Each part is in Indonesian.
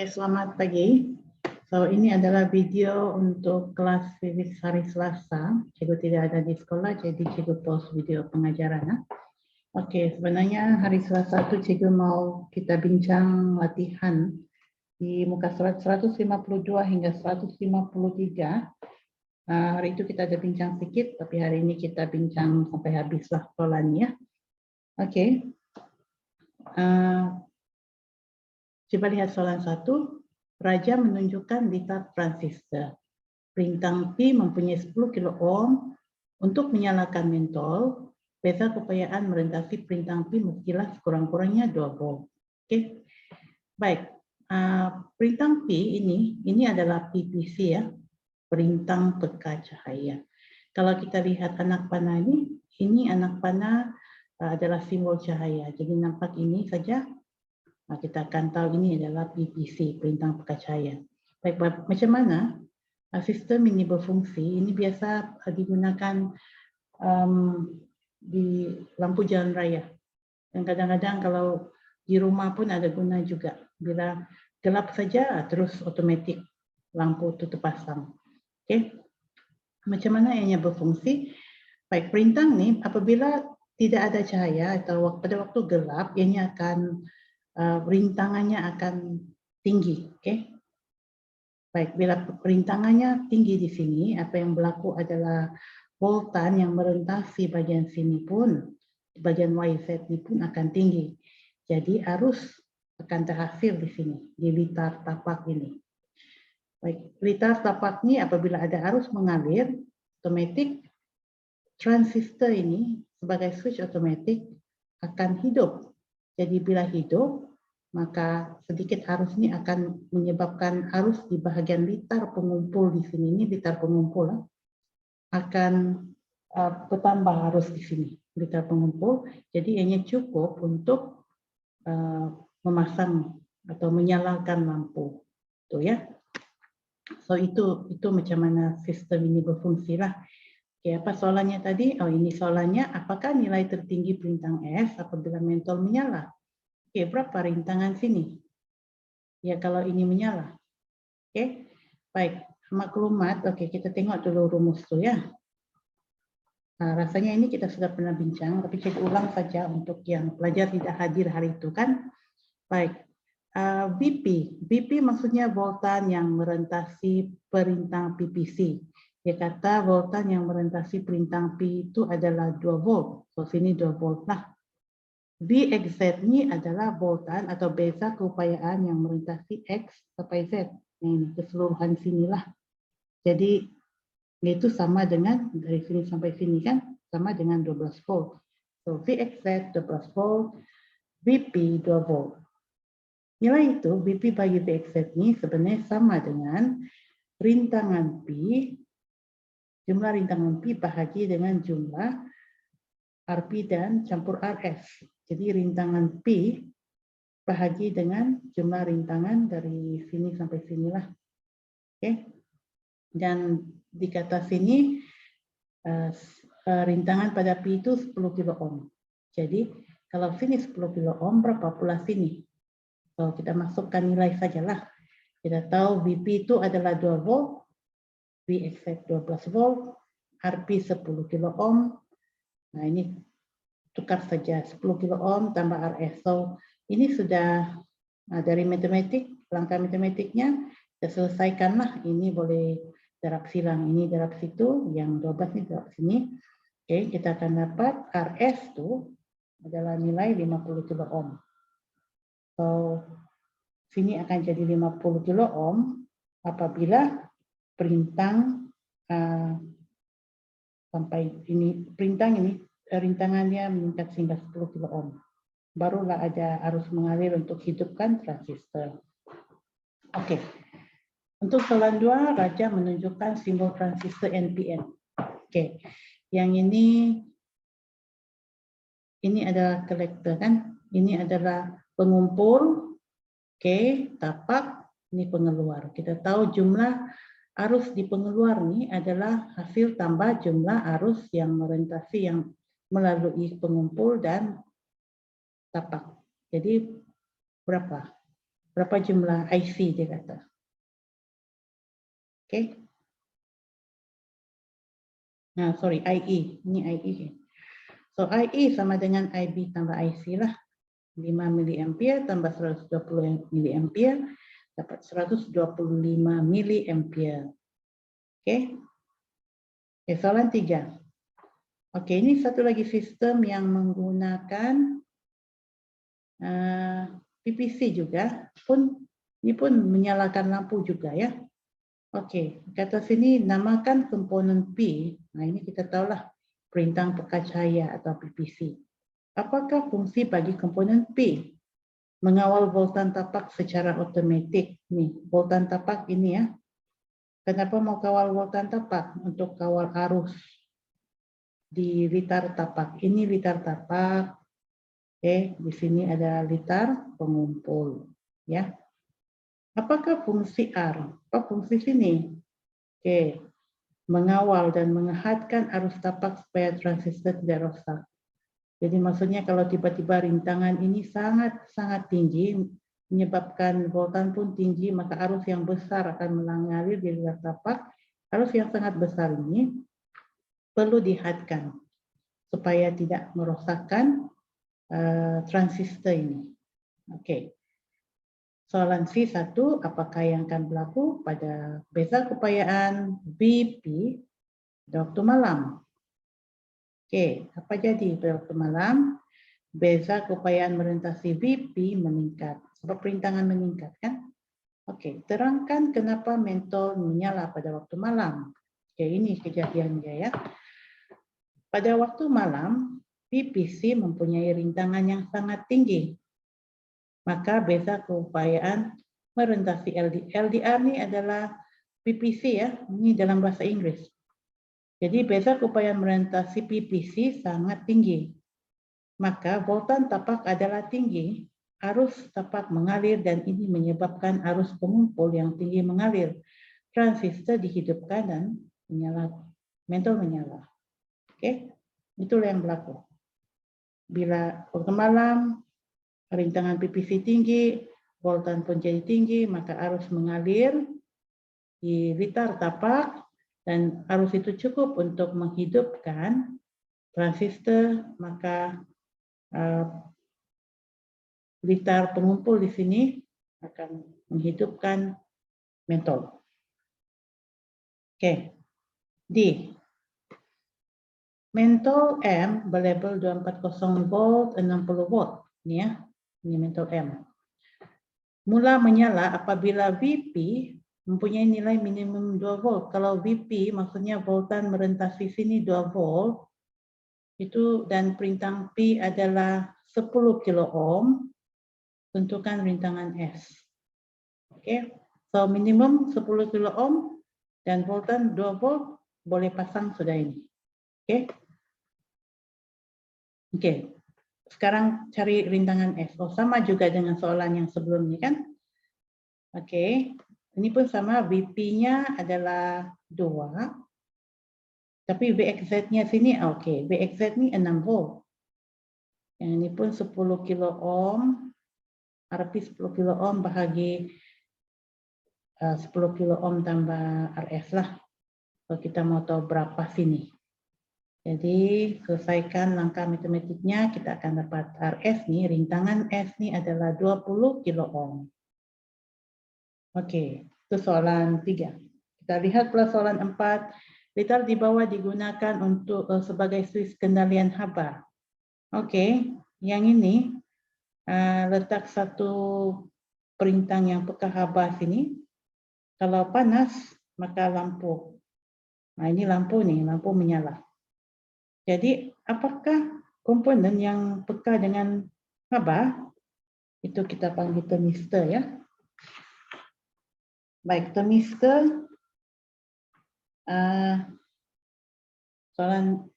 Selamat pagi. So, ini adalah video untuk kelas fisik hari Selasa. Cikgu tidak ada di sekolah, jadi cikgu post video pengajaran. Oke, sebenarnya hari Selasa itu cikgu mau kita bincang latihan di muka surat 152 hingga 153. Hari itu kita ada bincang sedikit, tapi hari ini kita bincang sampai habislah polanya. Oke. Coba lihat soalan 1. Raja menunjukkan litar transistor. Perintang P mempunyai 10 kilo ohm. Untuk menyalakan mentol, beza keupayaan merentasi perintang P mestilah sekurang-kurangnya 2 volt. Oke. Baik. Perintang P ini adalah PPC ya. Perintang peka cahaya. Kalau kita lihat anak panah ini anak panah adalah simbol cahaya. Jadi nampak ini saja. Kita akan tahu ini adalah PPC, perintah peka cahaya. Baik, macam mana sistem ini berfungsi? Ini biasa digunakan di lampu jalan raya. Dan kadang-kadang kalau di rumah pun ada guna juga. Bila gelap saja, terus otomatis lampu itu terpasang. Oke, macam mana ianya berfungsi? Baik, perintah ini apabila tidak ada cahaya atau pada waktu gelap, ianya akan rintangannya akan tinggi, oke? Baik, bila rintangannya tinggi di sini, apa yang berlaku adalah voltan yang merentasi bagian sini pun, bagian YZ ini pun akan tinggi. Jadi arus akan terhasil di sini, di litar tapak ini. Baik, litar tapak ini apabila ada arus mengalir, otomatis transistor ini sebagai switch otomatis akan hidup. Jadi bila hidup, maka sedikit arus ini akan menyebabkan arus di bahagian litar pengumpul di sini, ini litar pengumpul, akan bertambah arus di sini, litar pengumpul. Jadi hanya cukup untuk memasang atau menyalakan lampu, tuh ya. So itu macam mana sistem ini berfungsi lah. Oke, apa soalannya tadi? Oh, ini soalannya, apakah nilai tertinggi perintang S apabila mentol menyala? Oke, berapa rintangan sini? Ya, kalau ini menyala. Oke, baik. Maklumat, oke, kita tengok dulu rumus itu ya. Nah, rasanya ini kita sudah pernah bincang, tapi cek ulang saja untuk yang pelajar tidak hadir hari itu kan. Baik, BP maksudnya voltan yang merentasi perintang PPC. Dia kata voltan yang merentasi perintang P itu adalah 2 volt. So, sini 2 volt lah. Vx ini adalah voltan atau beza keupayaan yang merentasi X sampai Z. Ini keseluruhan sinilah. Jadi itu sama dengan dari sini sampai sini kan, sama dengan 12 volt. So Vx 12 volt, Vp 2 volt. Nilai itu Vp bagi Vx ini sebenarnya sama dengan rintangan P, jumlah rintangan P bahagi dengan jumlah Rp dan campur Rs. Jadi rintangan P bahagi dengan jumlah rintangan dari sini sampai sinilah. Oke. Dan di kata sini rintangan pada P itu 10 kilo ohm. Jadi kalau sini 10 kilo ohm, berapa pula sini? So, kita masukkan nilai sajalah. Kita tahu Vp itu adalah 2 volt, Vx 12 volt, Rp 10 kilo ohm. Nah, ini tukar saja 10 kilo ohm tambah Rs. So, ini sudah dari matematik, langkah matematiknya kita selesaikanlah. Ini boleh darab silang, ini darab situ, yang 12 ini darab sini. Oke, kita akan dapat Rs itu adalah nilai 50 kilo ohm. So, sini akan jadi 50 kilo ohm apabila perintang sampai ini, rintangannya meningkat sehingga 10 kilo ohm. Barulah ada arus mengalir untuk hidupkan transistor. Oke. Untuk soalan 2, Raja menunjukkan simbol transistor NPN. Oke. Yang ini adalah kolektor kan? Ini adalah pengumpul. Oke, tapak, ini pengeluar. Kita tahu jumlah arus di pengeluar ini adalah hasil tambah jumlah arus yang merentasi yang melalui pengumpul dan tapak. Jadi berapa? Berapa jumlah IC dia kata. Oke. Nah, sorry, IE. Ini IE. So, IE sama dengan IB tambah IC lah. 5 mA tambah 120 mA dapat 125 mA. Oke. Oke, soalan 3. Oke, ini satu lagi sistem yang menggunakan PPC juga. Ini pun menyalakan lampu juga ya. Oke, kata sini namakan komponen P. Nah, ini kita tahulah perintah peka cahaya atau PPC. Apakah fungsi bagi komponen P? Mengawal voltan tapak secara otomatis. Nih, voltan tapak ini ya. Kenapa mau kawal voltan tapak? Untuk kawal arus di litar tapak. Ini litar tapak. Oke, di sini ada litar pengumpul. Ya. Apakah fungsi R? Apa fungsi sini? Oke, mengawal dan menghadkan arus tapak supaya transistor tidak rusak. Jadi maksudnya kalau tiba-tiba rintangan ini sangat tinggi, menyebabkan voltan pun tinggi, maka arus yang besar akan mengalir di litar tapak. Arus yang sangat besar ini perlu dihadkan supaya tidak merosakkan transistor ini. Oke. Soalan C1, apakah yang akan berlaku pada beza keupayaan VP pada waktu malam? Oke, apa jadi pada waktu malam? Beza keupayaan melintasi VP meningkat. Sebab perintangan meningkat kan? Oke, terangkan kenapa mentol menyala pada waktu malam. Oke, ini kejadiannya ya. Pada waktu malam, PPC mempunyai rintangan yang sangat tinggi. Maka beza keupayaan merentasi LDR. LDR ini adalah PPC ya, ini dalam bahasa Inggris. Jadi beza keupayaan merentasi PPC sangat tinggi. Maka voltan tapak adalah tinggi, arus tapak mengalir dan ini menyebabkan arus pengumpul yang tinggi mengalir. Transistor dihidupkan dan menyala, mentol menyala. Oke, itulah yang berlaku. Bila waktu malam rintangan PPC tinggi, voltan pun jadi tinggi, maka arus mengalir di litar tapak dan arus itu cukup untuk menghidupkan transistor, maka litar pengumpul di sini akan menghidupkan mentol. Oke, D. Mentol M berlabel 240 volt, 60 volt. Ini ya, ini mentol M. Mula menyala apabila VP mempunyai nilai minimum 2 volt. Kalau VP maksudnya voltan merentasi sini 2 volt, itu dan perintah P adalah 10 kilo ohm, tentukan rintangan S. Oke, so minimum 10 kilo ohm dan voltan 2 volt boleh pasang sudah ini. Oke. Oke. Sekarang cari rintangan S. Oh, sama juga dengan soalan yang sebelumnya kan? Oke. Ini pun sama, VP-nya adalah 2. Tapi VXZ-nya sini oke, VXZ ini 6 volt. Yang ini pun 10 kilo ohm. RP 10 kilo ohm bahagi 10 kilo ohm tambah RS lah. Kalau kita mau tahu berapa sini. Jadi selesaikan langkah matematiknya, kita akan dapat RS nih, rintangan S nih adalah 20 kilo ohm. Oke, itu soalan 3. Kita lihat pula soalan 4. Litar di bawah digunakan untuk sebagai switch kendalian haba. Oke, yang ini letak satu perintah yang peka haba sini. Kalau panas, maka lampu. Nah, ini lampu nih, lampu menyala. Jadi, apakah komponen yang peka dengan haba? Itu kita panggil termistor ya. Baik, termistor. Soalan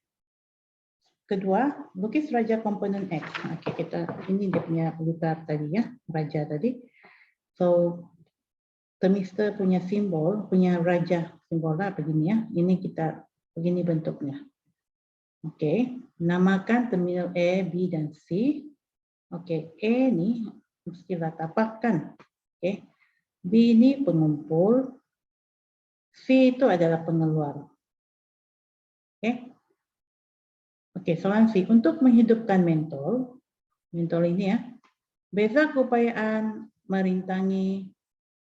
kedua, lukis raja komponen X. Oke, ini dia punya litar tadi ya, raja tadi. So, termistor punya simbol, punya raja simbolnya begini ya. Ini kita begini bentuknya. Oke, namakan terminal E, B, dan C. Oke, E ini mestilah tapakkan Oke. B ini pengumpul, V itu adalah pengeluar. Oke. Oke, soalan C. Untuk menghidupkan mentol ini ya, beza keupayaan merintangi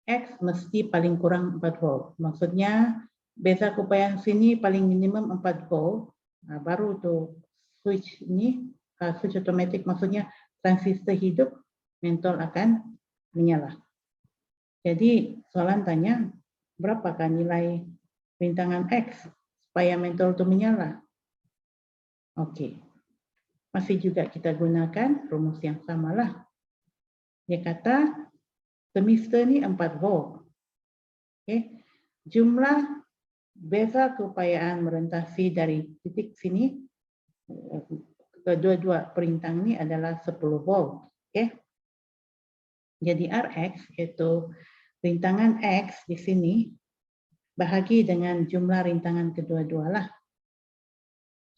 X mesti paling kurang 4 volt. Maksudnya beza keupayaan sini paling minimum 4 volt. Nah, baru tuh switch ini, switch otomatis, maksudnya transistor hidup, mentol akan menyala. Jadi soalan tanya, berapakah nilai rintangan X supaya mentol itu menyala? Oke, masih juga kita gunakan rumus yang sama lah. Dia kata thermistor ini 4 volt. Oke. Jumlah beza keupayaan merentasi dari titik sini, kedua-dua perintang ini adalah 10 volt. Oke. Jadi Rx yaitu rintangan X di sini bahagi dengan jumlah rintangan kedua-dua lah.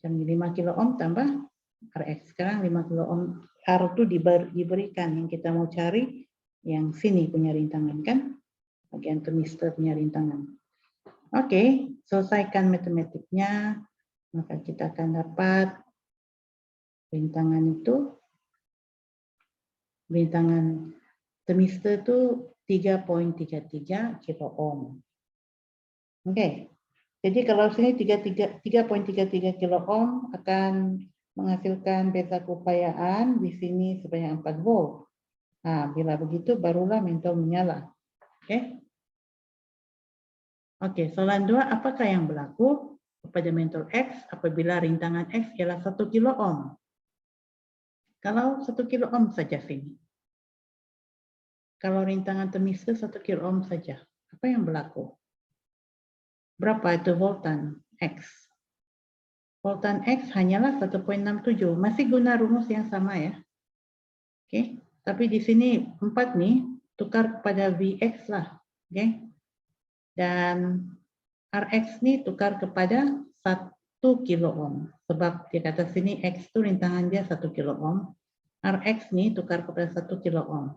5 kilo ohm tambah Rx. Sekarang 5 kilo ohm R itu diberikan, yang kita mau cari yang sini punya rintangan kan? Bagian thermistor punya rintangan. Oke, selesaikan matematiknya, maka kita akan dapat rintangan itu, rintangan thermistor itu 3.33 kilo ohm. Oke, jadi kalau sini 3.33 kilo ohm akan menghasilkan beza keupayaan di sini sebanyak 4 volt. Nah, bila begitu barulah mentol menyala. Oke. Oke, soalan 2, apakah yang berlaku pada mentol X apabila rintangan X ialah 1 kilo ohm? Kalau 1 kilo ohm saja sini. Kalau rintangan thermistor 1 kilo ohm saja, apa yang berlaku? Berapa itu voltan X? Voltan X hanyalah 1.67, masih guna rumus yang sama ya. Oke, tapi di sini 4 nih, tukar kepada Vx lah. Oke. Dan Rx nih tukar kepada 1 kilo ohm. Sebab di atas sini X itu rintangan dia 1 kilo ohm. Rx nih tukar kepada 1 kilo ohm.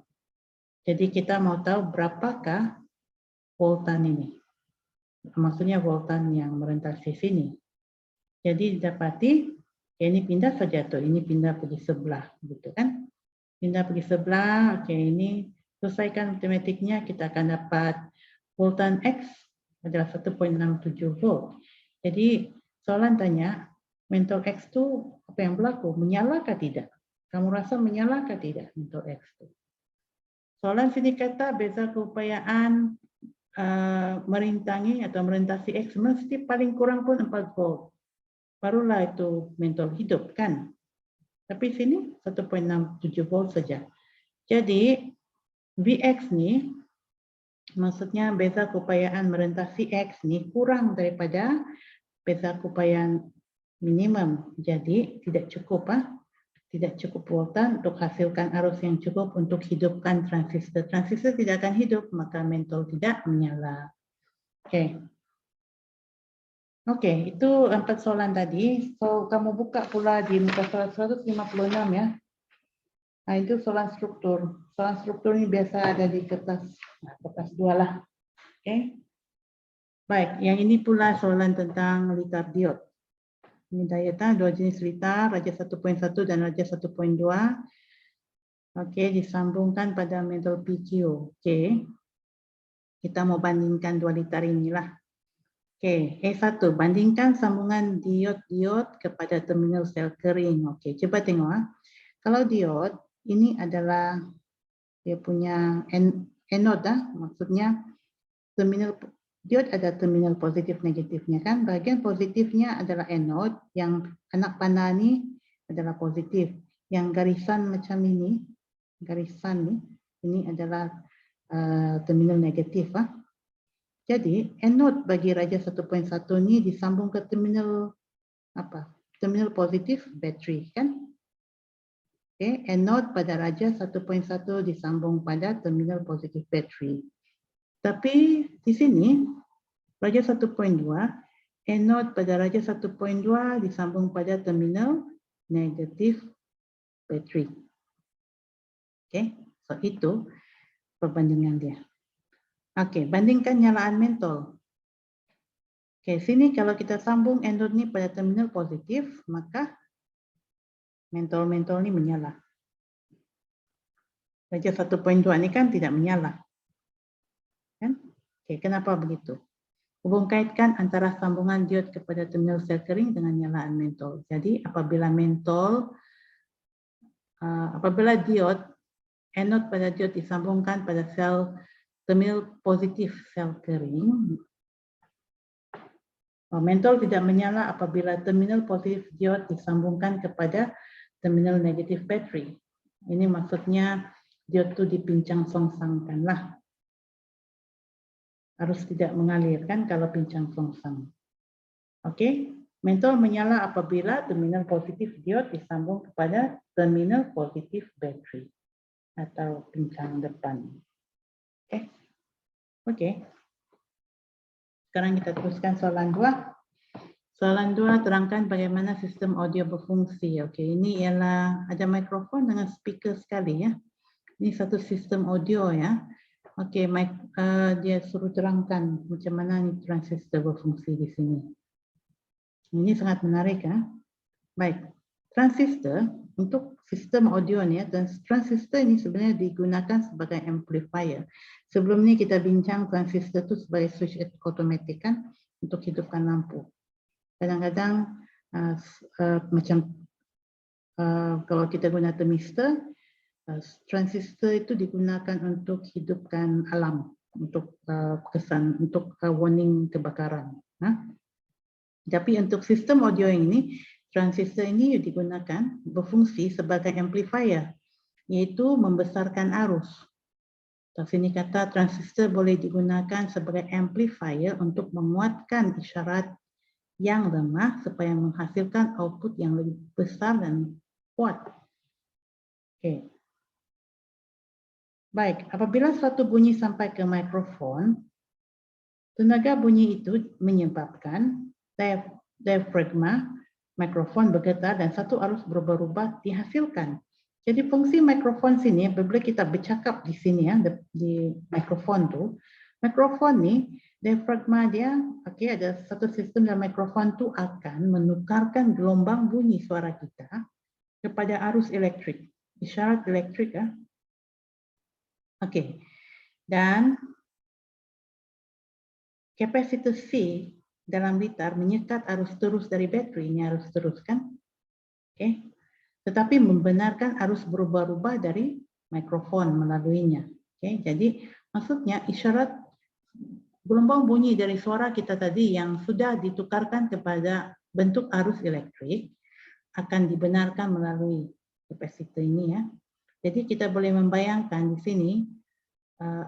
Jadi kita mau tahu berapakah voltan ini. Maksudnya voltan yang merentasi sini. Jadi didapati, ya ini pindah saja tuh, ini pindah pergi sebelah, gitu kan? Pindah pergi sebelah, oke ini selesaikan matematiknya, kita akan dapat voltan X adalah 1.67 volt. Jadi soalan tanya, mentol X itu apa yang berlaku? Menyala kah tidak? Kamu rasa menyala kah tidak mentol X itu? Soalan sini kata beza keupayaan merintangi atau merentasi X mesti paling kurang pun 4 volt. Barulah itu mentol hidup kan. Tapi sini 1.67 volt saja. Jadi Vx nih, maksudnya beza keupayaan merentasi X nih kurang daripada beza keupayaan minimum. Jadi tidak cukup tidak cukup voltan untuk hasilkan arus yang cukup untuk hidupkan transistor. Transistor tidak akan hidup, maka mentol tidak menyala. Oke. Oke, itu 4 soalan tadi. So, kamu buka pula di muka surat 156 ya. Nah, itu soalan struktur. Soalan struktur ini biasa ada di kertas 2 lah. Oke. Baik, yang ini pula soalan tentang litar diod. Ini daya tahan 2 jenis litar, raja 1.1 dan raja 1.2. Oke, disambungkan pada mentol PQ. Oke. Kita mau bandingkan 2 litar inilah. Oke, E1, bandingkan sambungan diod-diod kepada terminal sel kering. Oke, coba tengok. Kalau diod, ini adalah dia punya anode, maksudnya terminal diod ada terminal positif negatifnya kan. Bagian positifnya adalah anode, yang anak panah ini adalah positif. Yang garisan macam ini, garisan ini adalah terminal negatif. Jadi anode bagi raja 1.1 ini disambung ke terminal apa? Terminal positif battery kan? Oke, anode pada raja 1.1 disambung pada terminal positif battery. Tapi di sini raja 1.2 anode pada raja 1.2 disambung pada terminal negatif battery. Oke, so itu perbandingan dia. Oke, bandingkan nyalaan mentol. Oke, sini kalau kita sambung anode ini pada terminal positif, maka mentol-mentol ini menyala. Saja 1.2 ini kan tidak menyala. Kan? Oke, kenapa begitu? Hubung kaitkan antara sambungan diod kepada terminal sel kering dengan nyalaan mentol. Jadi apabila diod, anode pada diod disambungkan pada sel terminal positif sel kering, mentol tidak menyala apabila terminal positif diod disambungkan kepada terminal negatif bateri. Ini maksudnya diod itu dipincang songsangkanlah. Harus tidak mengalir kan kalau pincang songsang. Oke, mentol menyala apabila terminal positif diod disambung kepada terminal positif bateri atau pincang depan. Oke. Sekarang kita teruskan soalan 2. Soalan 2, terangkan bagaimana sistem audio berfungsi. Oke, ini ialah ada mikrofon dengan speaker sekali ya. Ini satu sistem audio ya. Oke, dia suruh terangkan macam mana nih transistor berfungsi di sini. Ini sangat menarik ya. Baik, transistor untuk sistem audio nih, dan transistor ini sebenarnya digunakan sebagai amplifier. Sebelum ini kita bincang transistor itu sebagai switch automatic kan untuk hidupkan lampu. Kadang-kadang kalau kita guna termistor, transistor itu digunakan untuk hidupkan alarm, untuk warning kebakaran. Tapi untuk sistem audio ini, transistor ini digunakan berfungsi sebagai amplifier, yaitu membesarkan arus. Di sini kata transistor boleh digunakan sebagai amplifier untuk menguatkan isyarat yang lemah supaya menghasilkan output yang lebih besar dan kuat. Oke. Baik, apabila suatu bunyi sampai ke mikrofon, tenaga bunyi itu menyebabkan diafragma mikrofon bergetar dan satu arus berubah-ubah dihasilkan. Jadi fungsi mikrofon sini, apabila kita bercakap di sini ya, di mikrofon tu, mikrofon ni diafragma dia, ada satu sistem dalam mikrofon tu akan menukarkan gelombang bunyi suara kita kepada arus elektrik, isyarat elektrik ya. Dan kapasitor C dalam litar menyekat arus terus dari bateri, ini arus terus kan? Tetapi membenarkan arus berubah-ubah dari mikrofon melaluinya. Jadi maksudnya isyarat gelombang bunyi dari suara kita tadi yang sudah ditukarkan kepada bentuk arus elektrik akan dibenarkan melalui kapasitor ini ya. Jadi kita boleh membayangkan di sini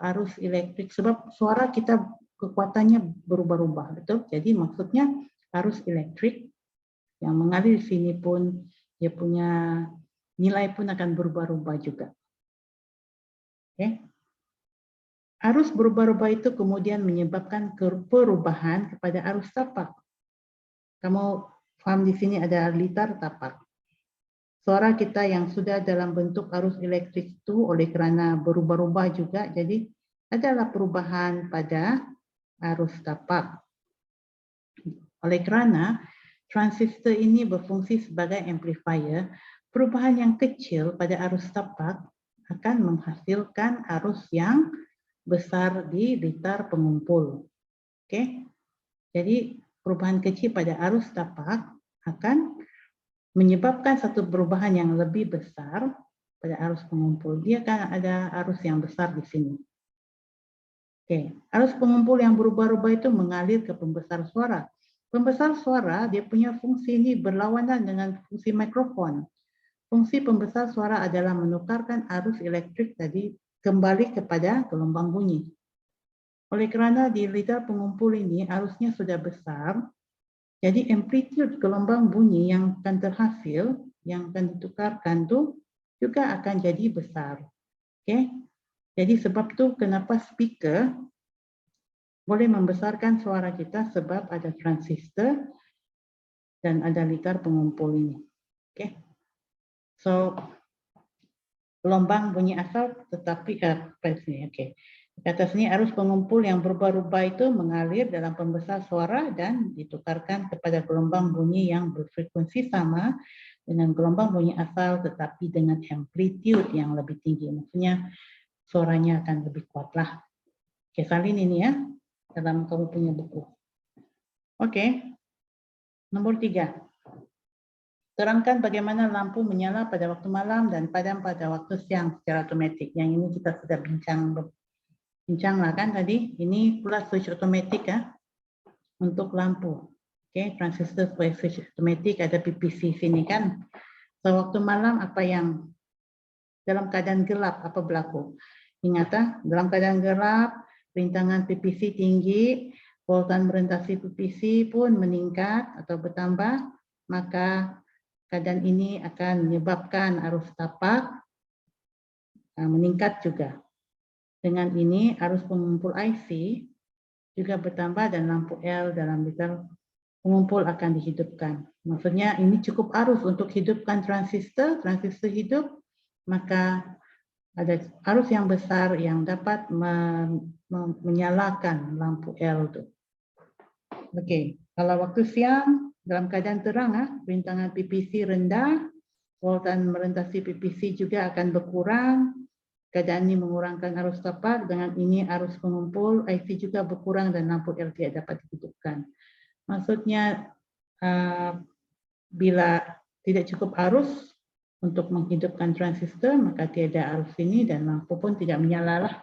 arus elektrik, sebab suara kita kekuatannya berubah-ubah, betul? Jadi maksudnya arus elektrik yang mengalir di sini pun dia punya nilai pun akan berubah-ubah juga. Arus berubah-ubah itu kemudian menyebabkan perubahan kepada arus tapak. Kamu paham di sini ada litar tapak. Suara kita yang sudah dalam bentuk arus elektrik itu oleh kerana berubah-ubah juga, jadi adalah perubahan pada arus tapak. Oleh kerana transistor ini berfungsi sebagai amplifier, perubahan yang kecil pada arus tapak akan menghasilkan arus yang besar di litar pengumpul. Jadi perubahan kecil pada arus tapak akan menyebabkan satu perubahan yang lebih besar pada arus pengumpul. Dia akan ada arus yang besar di sini. Arus pengumpul yang berubah-ubah itu mengalir ke pembesar suara. Pembesar suara, dia punya fungsi ini berlawanan dengan fungsi mikrofon. Fungsi pembesar suara adalah menukarkan arus elektrik tadi kembali kepada gelombang bunyi. Oleh kerana di litar pengumpul ini arusnya sudah besar, jadi amplitude gelombang bunyi yang akan terhasil, yang akan ditukarkan itu juga akan jadi besar. Jadi sebab itu kenapa speaker boleh membesarkan suara kita, sebab ada transistor dan ada litar pengumpul ini. So gelombang bunyi asal tetapi oke. Di atas ini arus pengumpul yang berubah-ubah itu mengalir dalam pembesar suara dan ditukarkan kepada gelombang bunyi yang berfrekuensi sama dengan gelombang bunyi asal tetapi dengan amplitude yang lebih tinggi. Maksudnya suaranya akan lebih kuat lah. Oke, salin ini ya dalam kamu punya buku. Oke. Nomor 3. Terangkan bagaimana lampu menyala pada waktu malam dan padam pada waktu siang secara otomatis. Yang ini kita sudah bincang lah kan tadi. Ini pula switch otomatis ya untuk lampu. Oke, transistor switch otomatis ada PPC sini kan. So, waktu malam apa yang dalam keadaan gelap apa berlaku? Ingat dalam keadaan gelap rintangan PPC tinggi, voltan merentasi PPC pun meningkat atau bertambah, maka keadaan ini akan menyebabkan arus tapak meningkat juga. Dengan ini arus pengumpul IC juga bertambah dan lampu L dalam meter pengumpul akan dihidupkan. Maksudnya ini cukup arus untuk hidupkan transistor hidup, maka ada arus yang besar yang dapat menyalakan lampu L itu. Oke, kalau waktu siang dalam keadaan terang, rintangan PPC rendah, voltan merentasi PPC juga akan berkurang. Keadaan ini mengurangkan arus tapak, dengan ini arus pengumpul IC juga berkurang dan lampu L tidak dapat dihidupkan. Maksudnya bila tidak cukup arus untuk menghidupkan transistor, maka tiada arus ini dan lampu pun tidak menyala lah.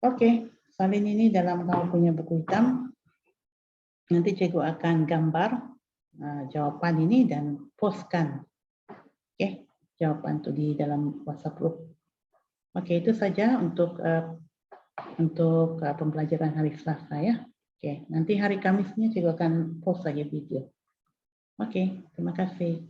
Oke, salin ini dalam kamu punya buku hitam. Nanti cikgu akan gambar jawaban ini dan postkan. Oke, jawaban itu di dalam WhatsApp group. Oke, itu saja untuk pembelajaran hari Selasa ya. Oke, nanti hari Kamisnya cikgu akan post lagi video. Oke, terima kasih.